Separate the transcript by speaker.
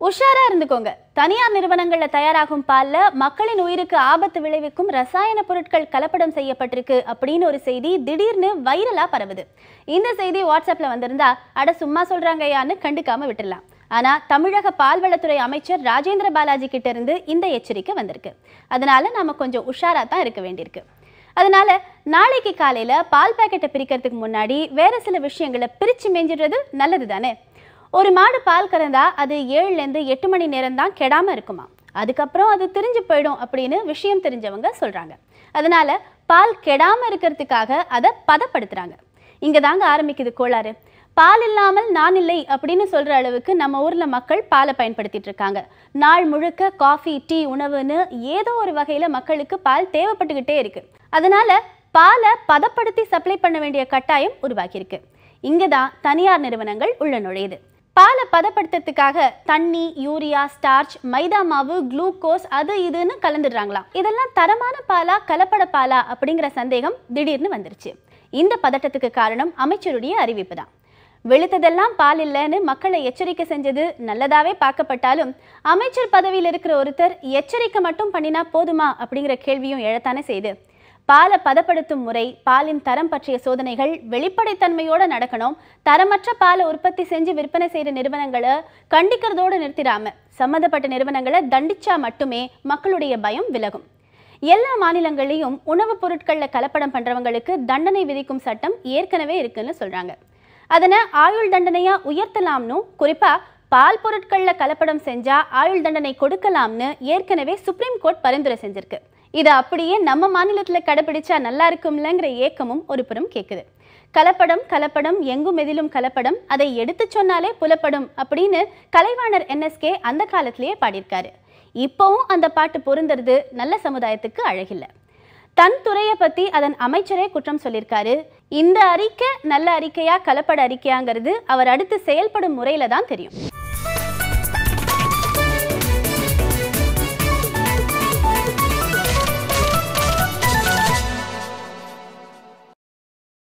Speaker 1: உஷாரா இருந்துக்கோங்க. தனியார் நிறுவனங்கள்ல தயாராகும் பால்ல மக்களின் உயிருக்கு ஆபத்து விளைவிக்கும் ரசாயன பொருட்கள் கலப்படம் செய்யப்பட்டிருக்கு அப்படின்னு ஒரு செய்தி திடீர்னு வைரலா பரவுது. இந்த செய்தி வாட்ஸ்அப்ல வந்திருந்தா அட சும்மா சொல்றாங்கயான்னு கண்டுக்காம விட்டுடலாம். ஆனா தமிழக பால்வளத்துறை அமைச்சர் ராஜேந்திர பாலாஜி கிட்ட இருந்து இந்த எச்சரிக்கை வந்திருக்கு. அதனால நாம கொஞ்சம் உஷாரா தான் இருக்க வேண்டியிருக்கு. அதனால நாளைக்கு காலையில பால் பாக்கெட்டை பிரிக்கிறதுக்கு முன்னாடி வேற சில விஷயங்களை பிரிச்சு மேஞ்சிடுறது நல்லது தானே. ஒரு மாடு பால் கறந்தா அது 7லேருந்து 8 மணி நேரம் தான் கெடாம இருக்குமா. அதுக்கப்புறம் அது திரிஞ்சு போயிடும் அப்படின்னு விஷயம் தெரிஞ்சவங்க சொல்றாங்க. அதனால பால் கெடாம இருக்கிறதுக்காக அதை பதப்படுத்துறாங்க. இங்க தாங்க ஆரம்பிக்குது கோளாறு. பால் இல்லாமல் நான் இல்லை அப்படின்னு சொல்ற அளவுக்கு நம்ம ஊர்ல மக்கள் பாலை பயன்படுத்திட்டு இருக்காங்க. நாள் முழுக்க காஃபி, டீ, உணவுன்னு ஏதோ ஒரு வகையில மக்களுக்கு பால் தேவைப்பட்டுக்கிட்டே இருக்கு. அதனால பாலை பதப்படுத்தி சப்ளை பண்ண வேண்டிய கட்டாயம் உருவாக்கியிருக்கு. இங்கதான் தனியார் நிறுவனங்கள் உள்ள நுழையுது. பாலை பதப்படுத்துறதுக்காக தண்ணி, யூரியா, ஸ்டார்ச், மைதா மாவு, குளுக்கோஸ் அது இதுன்னு கலந்துடுறாங்களாம். இதெல்லாம் தரமான பாலா கலப்பட பாலா அப்படிங்கிற சந்தேகம் திடீர்னு வந்துருச்சு. இந்த பதட்டத்துக்கு காரணம் அமைச்சருடைய அறிவிப்பு தான். வெளுத்ததெல்லாம் பால் இல்லைன்னு மக்களை எச்சரிக்கை செஞ்சது நல்லதாவே பார்க்கப்பட்டாலும் அமைச்சர் பதவியில் இருக்கிற ஒருத்தர் எச்சரிக்கை மட்டும் பண்ணினா போதுமா அப்படிங்கிற கேள்வியும் எழத்தானே செய்யுது. பாலை பதப்படுத்தும் முறை, பாலின் தரம் பற்றிய சோதனைகள் வெளிப்படைத்தன்மையோட நடக்கணும். தரமற்ற பாலை உற்பத்தி செஞ்சு விற்பனை செய்யற நிறுவனங்களை கண்டிக்கிறதோடு நிறுத்திடாம சம்மந்தப்பட்ட நிறுவனங்களை தண்டிச்சா மட்டுமே மக்களுடைய பயம் விலகும். எல்லா மாநிலங்களையும் உணவுப் பொருட்கள்ல கலப்படம் பண்றவங்களுக்கு தண்டனை விதிக்கும் சட்டம் ஏற்கனவே இருக்குன்னு சொல்றாங்க. அதனை ஆயுள் தண்டனையா உயர்த்தலாம்னு, குறிப்பா பால் பொருட்கள்ல கலப்படம் செஞ்சா ஆயுள் தண்டனை கொடுக்கலாம்னு ஏற்கனவே சுப்ரீம் கோர்ட் பரிந்துரை செஞ்சிருக்கு. இதை அப்படியே நம்ம மாநிலத்துல கடைபிடிச்சா நல்லா இருக்கும்லங்கிற ஏக்கமும் ஒரு புறம் கேட்குது. கலப்படம் கலப்படம் எங்கும் எதிலும் கலப்படம், அதை எடுத்து சொன்னாலே புலப்படும் அப்படின்னு கலைவாணர் NSK அந்த காலத்திலேயே பாடியிருக்காரு. இப்போவும் அந்த பாட்டு பொருந்துறது நல்ல சமுதாயத்துக்கு அழகில்லை. தன் துறையை பத்தி அதன் அமைச்சரே குற்றம் சொல்லியிருக்காரு. இந்த அறிக்கை நல்ல அறிக்கையா கலப்பட அறிக்கையாங்கிறது அவர் அடுத்து செயல்படும் முறையில தான் தெரியும்.